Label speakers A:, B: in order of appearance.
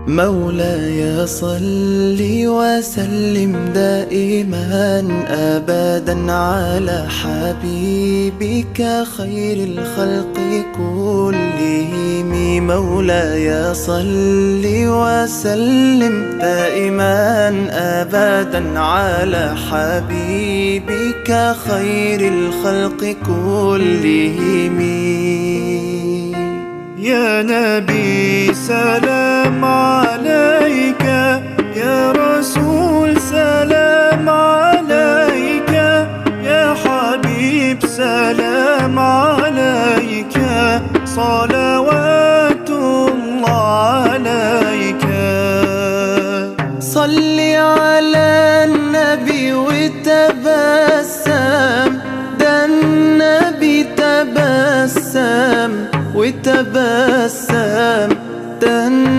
A: مولاي صل وسلم دائما أبدا على حبيبك خير الخلق كلهم. مولاي صل وسلم دائما أبدا على حبيبك خير الخلق كلهم.
B: يا نبي سلام عليك، يا رسول سلام عليك، يا حبيب سلام عليك، صلوات الله عليك.
A: صل على النبي وتبسم، ده النبي تبسم وتبسم